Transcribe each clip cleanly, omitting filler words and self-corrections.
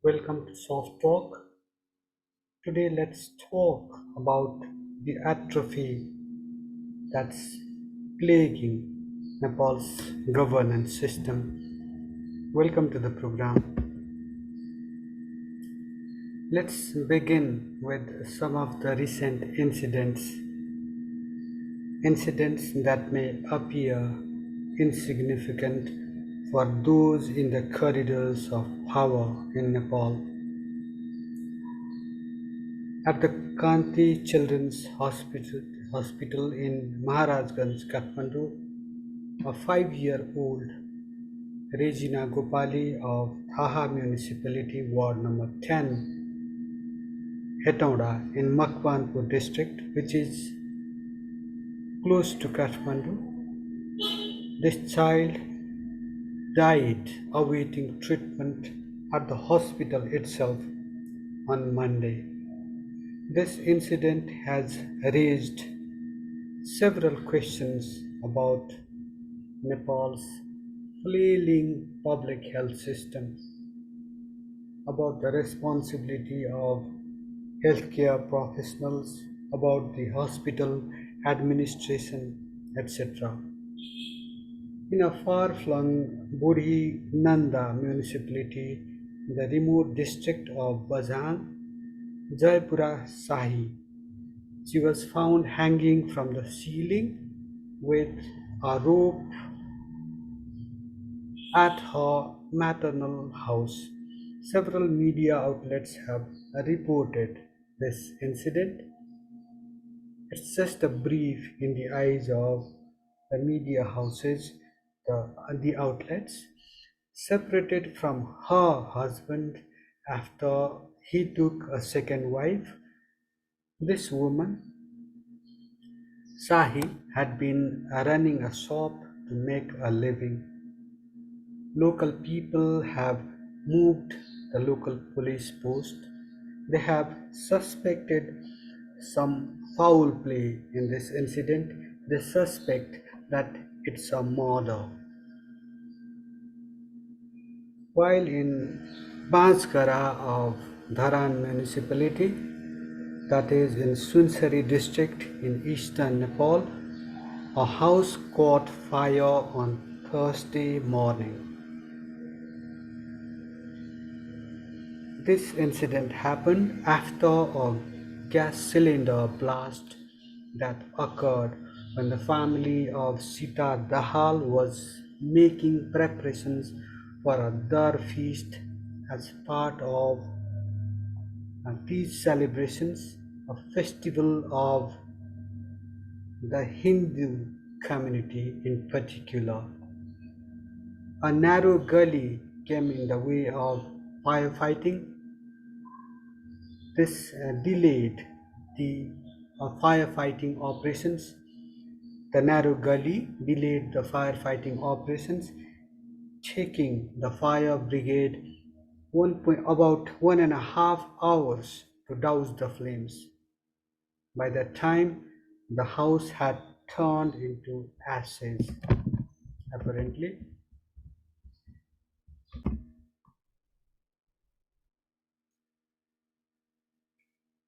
Welcome to Soft Talk. Today, let's talk about the atrophy that's plaguing Nepal's governance system. Welcome to the program. Let's begin with some of the recent incidents that may appear insignificant for those in the corridors of power in Nepal. At the Kanti Children's Hospital in Maharajganj, Kathmandu, a 5-year-old Rejina Gopali of Thaha municipality, ward number 10, Hetaunda in Makwanpur district, which is close to Kathmandu. This child died awaiting treatment at the hospital itself on Monday. This incident has raised several questions about Nepal's flailing public health system, about the responsibility of healthcare professionals, about the hospital administration, etc. In a far-flung Budhinanda municipality in the remote district of Bajhang, Jayapura Shahi, she was found hanging from the ceiling with a rope at her maternal house. Several media outlets have reported this incident. It's just a brief in the eyes of the media houses, the outlets, separated from her husband after he took a second wife. This woman, Sahi, had been running a shop to make a living. Local people have moved the local police post. They have suspected some foul play in this incident. They suspect that it's a murder. While in Bajhgara of Dharan municipality, that is in Sunsari district in eastern Nepal, a house caught fire on Thursday morning. This incident happened after a gas cylinder blast that occurred when the family of Sita Dhital was making preparations for a Dar feast as part of Teej celebrations, a festival of the Hindu community in particular. A narrow gully came in the way of firefighting. This delayed the firefighting operations. The narrow gully delayed the firefighting operations, taking the fire brigade about 1.5 hours to douse the flames. By that time, the house had turned into ashes, apparently.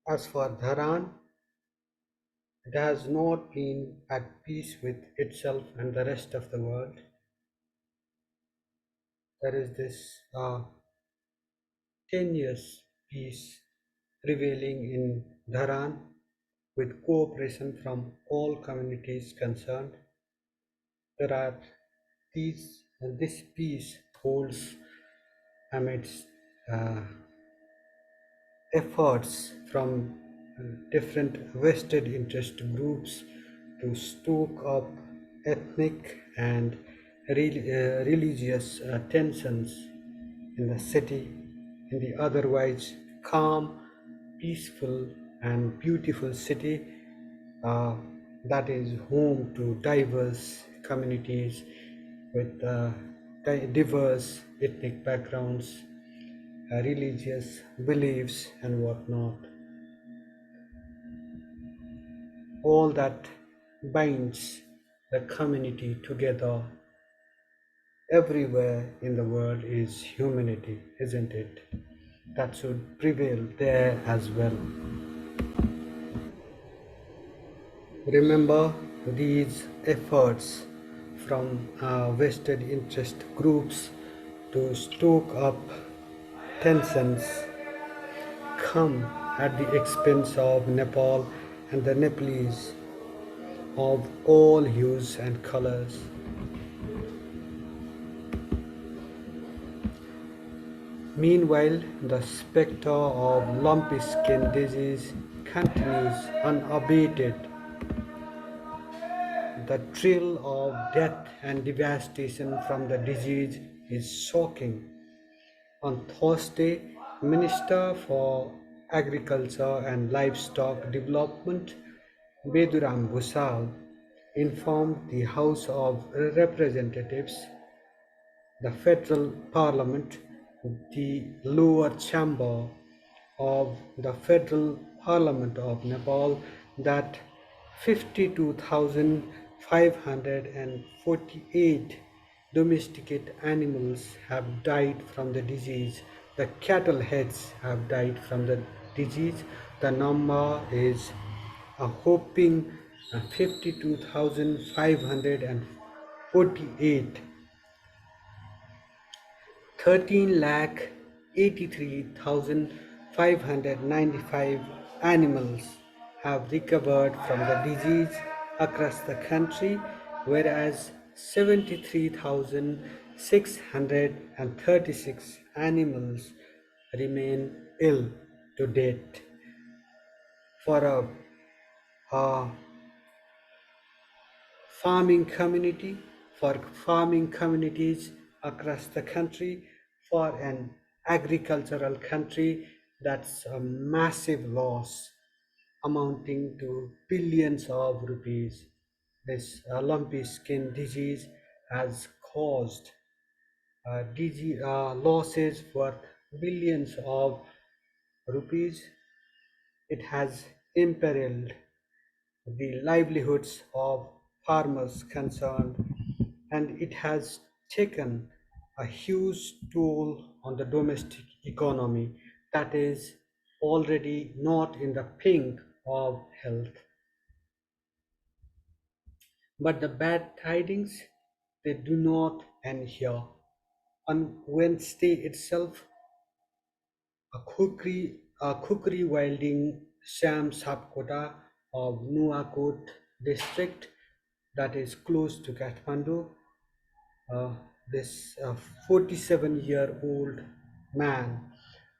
As for Dharan, it has not been at peace with itself and the rest of the world. There is this 10 years peace prevailing in Dharan with cooperation from all communities concerned. There are this peace holds amidst uh, efforts from different vested interest groups to stoke up ethnic and religious tensions in the city, in the otherwise calm, peaceful, and beautiful city uh, that is home to diverse communities with diverse ethnic backgrounds, religious beliefs, and whatnot. All that binds the community together everywhere in the world is humanity, isn't it? that should prevail there as well. Remember, these efforts from vested interest groups to stoke up tensions come at the expense of Nepal and the Nepalese of all hues and colors. Meanwhile, the spectre of lumpy skin disease continues unabated. The thrill of death and devastation from the disease is shocking. On Thursday, Minister for Agriculture and Livestock Development Beduram Bhusal informed the House of Representatives, the federal parliament, the lower chamber of the federal parliament of Nepal, that 52,548 domesticated animals have died from the disease. The cattle heads have died from the disease. The number is a whopping 52,548. 13 lakh 83,595 animals have recovered from the disease across the country, whereas 73,636 animals remain ill to date. For a farming community, for farming communities across the country, for an agricultural country, that's a massive loss amounting to billions of rupees. This lumpy skin disease has caused losses worth billions of rupees. It has imperiled the livelihoods of farmers concerned, and it has taken a huge toll on the domestic economy that is already not in the pink of health. But the bad tidings, they do not end here. On Wednesday itself, a cookery wielding Sham Sapkota of Nuakot district, that is close to Kathmandu. Uh, this 47-year-old man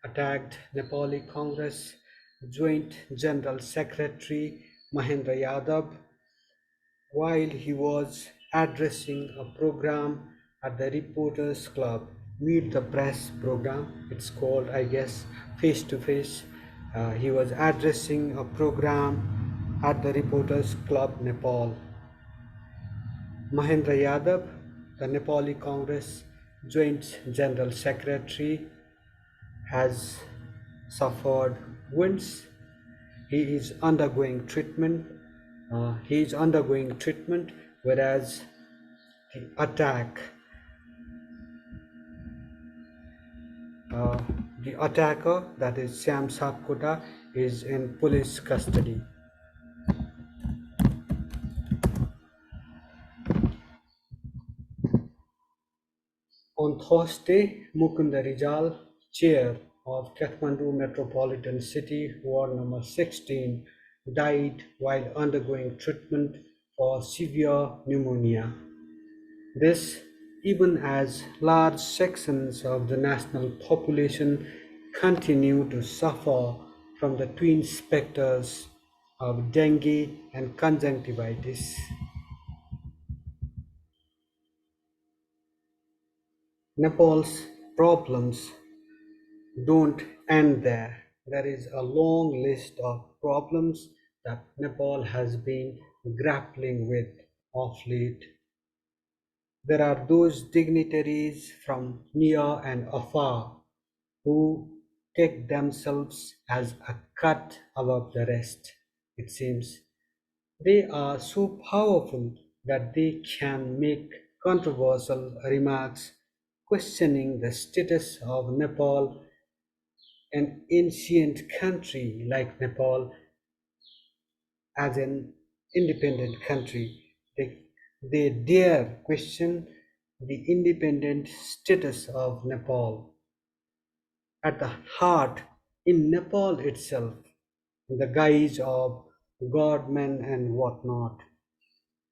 attacked Nepali Congress Joint General Secretary Mahendra Yadav while he was addressing a program at the Reporters Club, Meet the Press program. It's called, I guess, Face to Face. He was addressing a program at the Reporters Club, Nepal. Mahendra Yadav, the Nepali Congress Joint General Secretary, has suffered wounds. He is undergoing treatment. Whereas the attack, uh, the attacker, that is Sam Sapkota, is in police custody. On Thursday, Mukunda Rijal, chair of Kathmandu Metropolitan City Ward number 16, died while undergoing treatment for severe pneumonia. This, even as large sections of the national population continue to suffer from the twin specters of dengue and conjunctivitis. Nepal's problems don't end there. There is a long list of problems that Nepal has been grappling with of late. There are those dignitaries from near and afar who take themselves as a cut above the rest. It seems they are so powerful that they can make controversial remarks questioning the status of Nepal an ancient country like Nepal as an independent country. They, they dare question the independent status of Nepal. At the heart, in Nepal itself, in the guise of godmen and whatnot.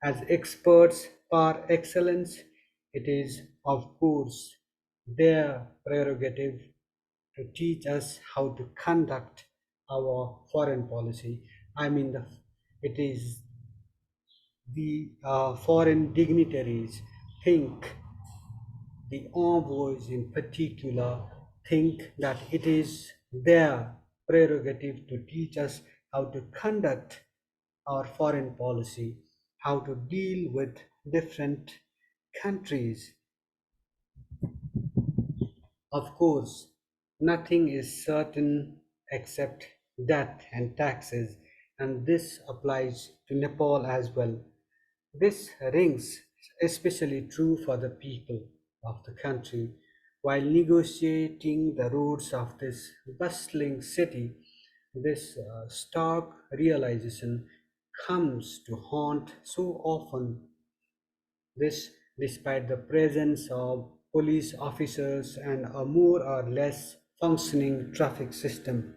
As experts par excellence, it is, of course, their prerogative to teach us how to conduct our foreign policy. I mean, it is the foreign dignitaries think, the envoys in particular, think that it is their prerogative to teach us how to conduct our foreign policy, how to deal with different countries. Of course, nothing is certain except death and taxes, and this applies to Nepal as well. This rings especially true for the people of the country. While negotiating the roads of this bustling city, this stark realization comes to haunt so often. This despite the presence of police officers and a more or less functioning traffic system,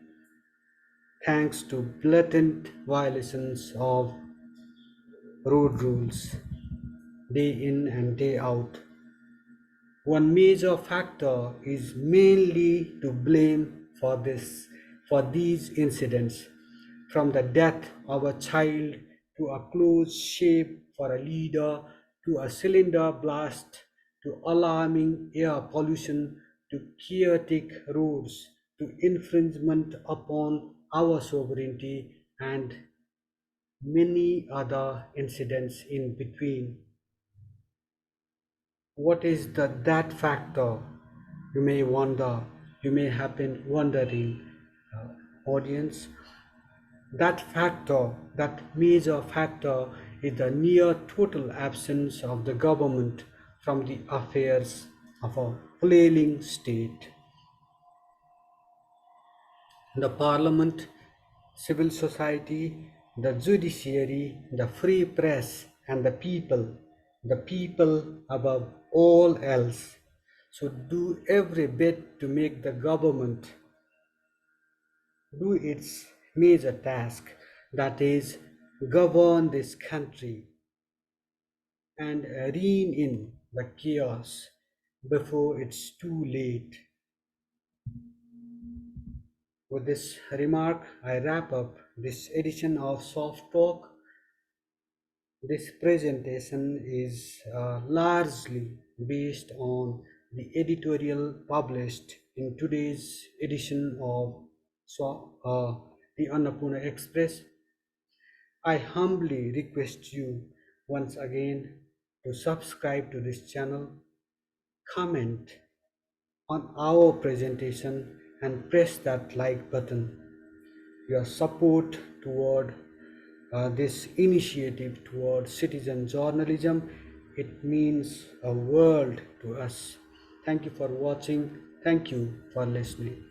thanks to blatant violations of road rules day in and day out. One major factor is mainly to blame for these incidents, from the death of a child to a close shave for a leader to a cylinder blast to alarming air pollution to chaotic roads to infringement upon our sovereignty and many other incidents in between. What is that factor? You may wonder, you may have been wondering, audience. That factor, that major factor, is the near total absence of the government from the affairs of a flailing state. The parliament, civil society, the judiciary, the free press, and the people above all else, should do every bit to make the government do its major task, that is, govern this country and rein in the chaos before it's too late. With this remark, I wrap up this edition of Soft Talk. This presentation is largely based on the editorial published in today's edition of the Annapurna Express. I humbly request you once again to subscribe to this channel, comment on our presentation, and press that like button. Your support toward this initiative toward citizen journalism, it means a world to us. Thank you for watching. Thank you for listening.